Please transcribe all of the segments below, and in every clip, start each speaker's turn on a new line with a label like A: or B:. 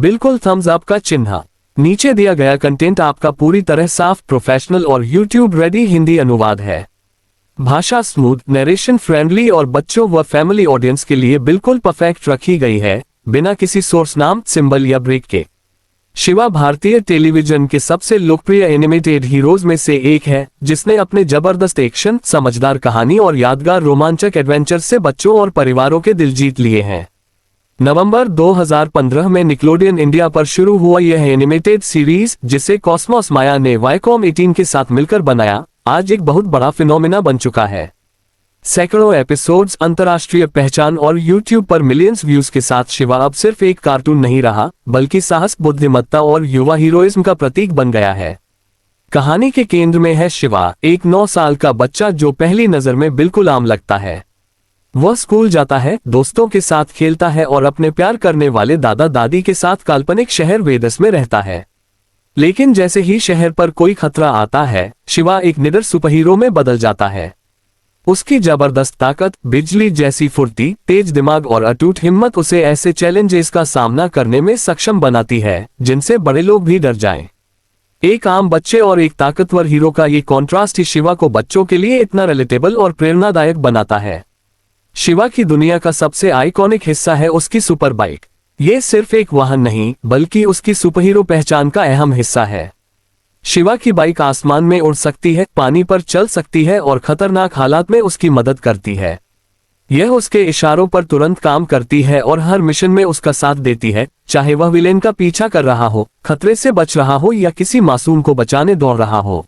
A: बिल्कुल Thums up का चिन्ह। नीचे दिया गया कंटेंट आपका पूरी तरह साफ, प्रोफेशनल और यूट्यूब रेडी हिंदी अनुवाद है। भाषा स्मूथ, नरेशन फ्रेंडली और बच्चों व फैमिली ऑडियंस के लिए बिल्कुल परफेक्ट रखी गई है, बिना किसी सोर्स नाम, सिंबल या ब्रेक के। शिवा भारतीय टेलीविजन के सबसे लोकप्रिय एनिमेटेड हीरोज में से एक है, जिसने अपने जबरदस्त एक्शन, समझदार कहानी और यादगार रोमांचक एडवेंचर से बच्चों और परिवारों के दिल जीत लिए हैं। नवंबर 2015 में निकलोडियन इंडिया पर शुरू हुआ यह एनिमेटेड सीरीज, जिसे कॉस्मोस माया ने वाईकॉम 18 के साथ मिलकर बनाया, आज एक बहुत बड़ा फिनोमिना बन चुका है। सैकड़ों एपिसोड्स, अंतर्राष्ट्रीय पहचान और यूट्यूब पर मिलियंस व्यूज के साथ शिवा अब सिर्फ एक कार्टून नहीं रहा, बल्कि साहस, बुद्धिमत्ता और युवा हीरोइज्म का प्रतीक बन गया है। कहानी के केंद्र में है शिवा, एक 9 साल का बच्चा जो पहली नजर में बिल्कुल आम लगता है। वह स्कूल जाता है, दोस्तों के साथ खेलता है और अपने प्यार करने वाले दादा दादी के साथ काल्पनिक शहर वेदस में रहता है। लेकिन जैसे ही शहर पर कोई खतरा आता है, शिवा एक निडर सुपरहीरो में बदल जाता है। उसकी जबरदस्त ताकत, बिजली जैसी फुर्ती, तेज दिमाग और अटूट हिम्मत उसे ऐसे चैलेंजेस का सामना करने में सक्षम बनाती है जिनसे बड़े लोग भी डर जाएं। एक आम बच्चे और एक ताकतवर हीरो का ये कॉन्ट्रास्ट ही शिवा को बच्चों के लिए इतना रिलेटेबल और प्रेरणादायक बनाता है। शिवा की दुनिया का सबसे आइकॉनिक हिस्सा है उसकी सुपर बाइक। ये सिर्फ एक वाहन नहीं, बल्कि उसकी सुपरहीरो पहचान का अहम हिस्सा है। शिवा की बाइक आसमान में उड़ सकती है, पानी पर चल सकती है और खतरनाक हालात में उसकी मदद करती है। यह उसके इशारों पर तुरंत काम करती है और हर मिशन में उसका साथ देती है, चाहे वह विलेन का पीछा कर रहा हो, खतरे से बच रहा हो या किसी मासूम को बचाने दौड़ रहा हो।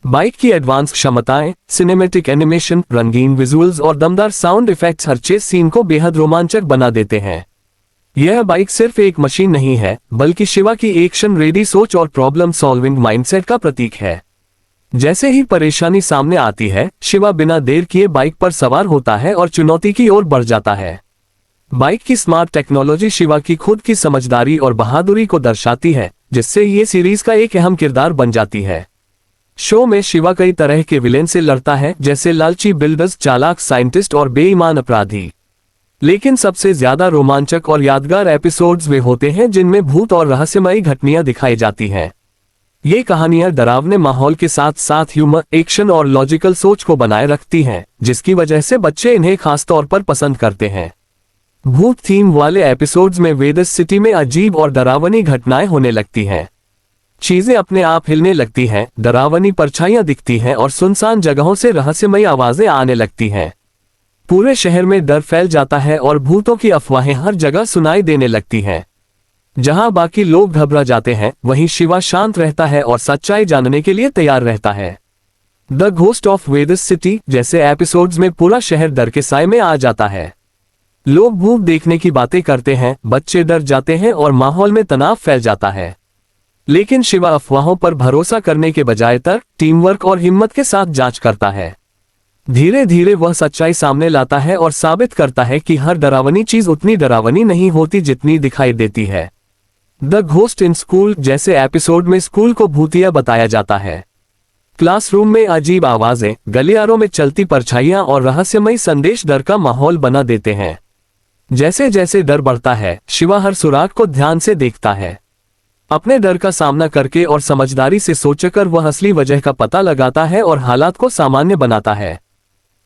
A: बाइक की एडवांस क्षमताएं, सिनेमैटिक एनिमेशन, रंगीन विजुअल्स और दमदार साउंड इफेक्ट्स हर चेस सीन को बेहद रोमांचक बना देते हैं। यह बाइक सिर्फ एक मशीन नहीं है, बल्कि शिवा की एक्शन रेडी सोच और प्रॉब्लम सॉल्विंग माइंडसेट का प्रतीक है। जैसे ही परेशानी सामने आती है, शिवा बिना देर किए बाइक पर सवार होता है और चुनौती की ओर बढ़ जाता है। बाइक की स्मार्ट टेक्नोलॉजी शिवा की खुद की समझदारी और बहादुरी को दर्शाती है, जिससे ये सीरीज का एक अहम किरदार बन जाती है। शो में शिवा कई तरह के विलेन से लड़ता है, जैसे लालची बिल्डर्स, चालाक साइंटिस्ट और बेईमान अपराधी। लेकिन सबसे ज्यादा रोमांचक और यादगार एपिसोड्स वे होते हैं जिनमें भूत और रहस्यमयी घटनाएं दिखाई जाती हैं। ये कहानियां डरावने माहौल के साथ साथ ह्यूमर, एक्शन और लॉजिकल सोच को बनाए रखती हैं, जिसकी वजह से बच्चे इन्हें खासतौर पर पसंद करते हैं। भूत थीम वाले एपिसोड्स में वेदस सिटी में अजीब और डरावनी घटनाएं होने लगती हैं। चीजें अपने आप हिलने लगती हैं, डरावनी परछाइयां दिखती हैं और सुनसान जगहों से रहस्यमयी आवाजें आने लगती हैं। पूरे शहर में डर फैल जाता है और भूतों की अफवाहें हर जगह सुनाई देने लगती हैं। जहां बाकी लोग घबरा जाते हैं, वहीं शिवा शांत रहता है और सच्चाई जानने के लिए तैयार रहता है। The ghost of Vedas city जैसे एपिसोड्स में पूरा शहर डर के साए में आ जाता है। लोग भूत देखने की बातें करते हैं, बच्चे डर जाते हैं और माहौल में तनाव फैल जाता है। लेकिन शिवा अफवाहों पर भरोसा करने के बजाय तर्क, टीम वर्क और हिम्मत के साथ जांच करता है। धीरे धीरे वह सच्चाई सामने लाता है और साबित करता है कि हर डरावनी चीज उतनी डरावनी नहीं होती जितनी दिखाई देती है। द घोस्ट इन स्कूल जैसे एपिसोड में स्कूल को भूतिया बताया जाता है। क्लासरूम में अजीब आवाजें, गलियारों में चलती परछाइयां और रहस्यमयी संदेश डर का माहौल बना देते हैं। जैसे जैसे डर बढ़ता है, शिवा हर सुराग को ध्यान से देखता है। अपने डर का सामना करके और समझदारी से सोचकर वह असली वजह का पता लगाता है और हालात को सामान्य बनाता है।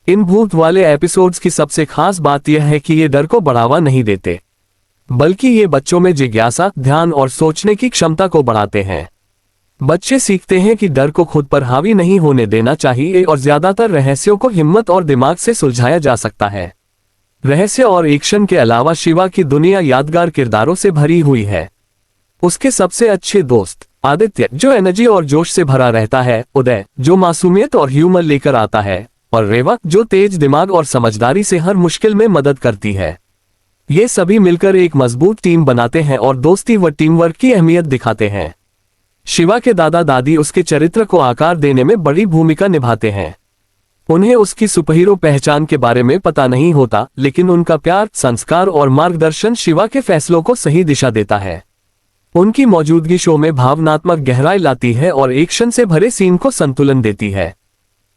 A: इन भूत वाले एपिसोड्स की सबसे खास बात यह है कि ये डर को बढ़ावा नहीं देते, बल्कि ये बच्चों में जिज्ञासा, ध्यान और सोचने की क्षमता को बढ़ाते हैं। बच्चे सीखते हैं कि डर को खुद पर हावी नहीं होने देना चाहिए और ज्यादातर रहस्यों को हिम्मत और दिमाग से सुलझाया जा सकता है। रहस्य और एक्शन के अलावा शिवा की दुनिया यादगार किरदारों से भरी हुई है। उसके सबसे अच्छे दोस्त आदित्य, जो एनर्जी और जोश से भरा रहता है, उदय, जो मासूमियत और ह्यूमर लेकर आता है, और रेवा, जो तेज दिमाग और समझदारी से हर मुश्किल में मदद करती है। ये सभी मिलकर एक मजबूत टीम बनाते हैं और दोस्ती व टीम वर्क की अहमियत दिखाते हैं। शिवा के दादा दादी उसके चरित्र को आकार देने में बड़ी भूमिका निभाते हैं। उन्हें उसकी सुपरहीरो पहचान के बारे में पता नहीं होता, लेकिन उनका प्यार, संस्कार और मार्गदर्शन शिवा के फैसलों को सही दिशा देता है। उनकी मौजूदगी शो में भावनात्मक गहराई लाती है और एक्शन से भरे सीन को संतुलन देती है।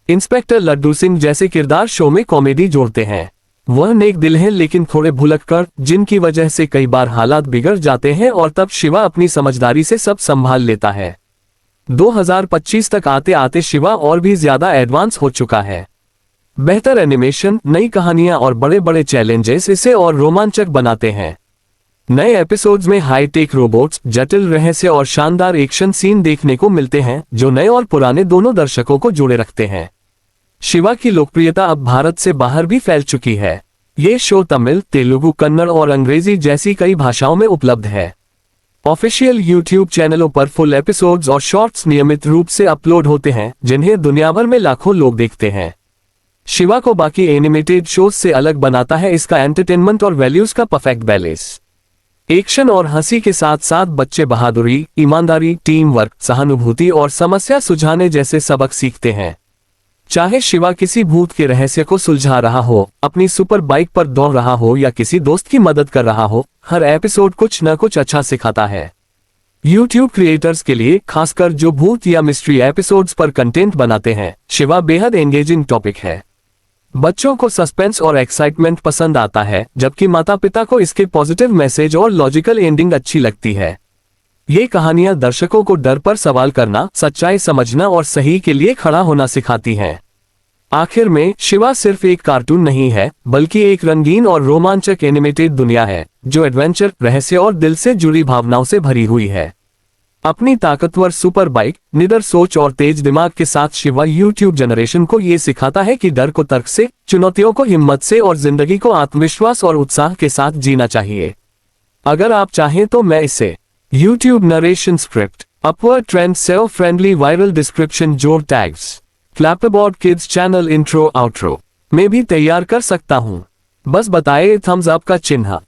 A: इंस्पेक्टर लड्डू सिंह जैसे किरदार शो में कॉमेडी जोड़ते हैं। वह नेक दिल हैं लेकिन थोड़े भुलक्कड़, जिनकी वजह से कई बार हालात बिगड़ जाते हैं और तब शिवा अपनी समझदारी से सब संभाल लेता है। 2025 तक आते आते शिवा और भी ज्यादा एडवांस हो चुका है। बेहतर एनिमेशन, नई कहानियां और बड़े बड़े चैलेंजेस इसे और रोमांचक बनाते हैं। नए एपिसोड्स में हाईटेक रोबोट्स, जटिल रहस्य और शानदार एक्शन सीन देखने को मिलते हैं, जो नए और पुराने दोनों दर्शकों को जोड़े रखते हैं। शिवा की लोकप्रियता अब भारत से बाहर भी फैल चुकी है। ये शो तमिल, तेलुगु, कन्नड़ और अंग्रेजी जैसी कई भाषाओं में उपलब्ध है। ऑफिशियल यूट्यूब चैनलों पर फुल एपिसोड्स और शॉर्ट्स नियमित रूप से अपलोड होते हैं, जिन्हें दुनिया भर में लाखों लोग देखते हैं। शिवा को बाकी एनिमेटेड शोज से अलग बनाता है इसका एंटरटेनमेंट और वैल्यूज का परफेक्ट बैलेंस। एक्शन और हंसी के साथ साथ बच्चे बहादुरी, ईमानदारी, टीम वर्क, सहानुभूति और समस्या सुलझाने जैसे सबक सीखते हैं। चाहे शिवा किसी भूत के रहस्य को सुलझा रहा हो, अपनी सुपर बाइक पर दौड़ रहा हो या किसी दोस्त की मदद कर रहा हो, हर एपिसोड कुछ न कुछ अच्छा सिखाता है। YouTube क्रिएटर्स के लिए, खासकर जो भूत या मिस्ट्री एपिसोड्स पर कंटेंट बनाते हैं, शिवा बेहद एंगेजिंग टॉपिक है। बच्चों को सस्पेंस और एक्साइटमेंट पसंद आता है, जबकि माता पिता को इसके पॉजिटिव मैसेज और लॉजिकल एंडिंग अच्छी लगती है। ये कहानियां दर्शकों को डर पर सवाल करना, सच्चाई समझना और सही के लिए खड़ा होना सिखाती हैं। आखिर में शिवा सिर्फ एक कार्टून नहीं है, बल्कि एक रंगीन और रोमांचक एनिमेटेड दुनिया है, जो एडवेंचर, रहस्य और दिल से जुड़ी भावनाओं से भरी हुई है। अपनी ताकतवर सुपर बाइक, निडर सोच और तेज दिमाग के साथ शिवा यूट्यूब जनरेशन को ये सिखाता है कि डर को तर्क से, चुनौतियों को हिम्मत से और जिंदगी को आत्मविश्वास और उत्साह के साथ जीना चाहिए। अगर आप चाहें तो मैं इसे YouTube narration script, upward trend, SEO friendly, viral description, जोर tags, clapboard kids channel intro outro में भी तैयार कर सकता हूं। बस बताए थम्स अप का चिन्ह।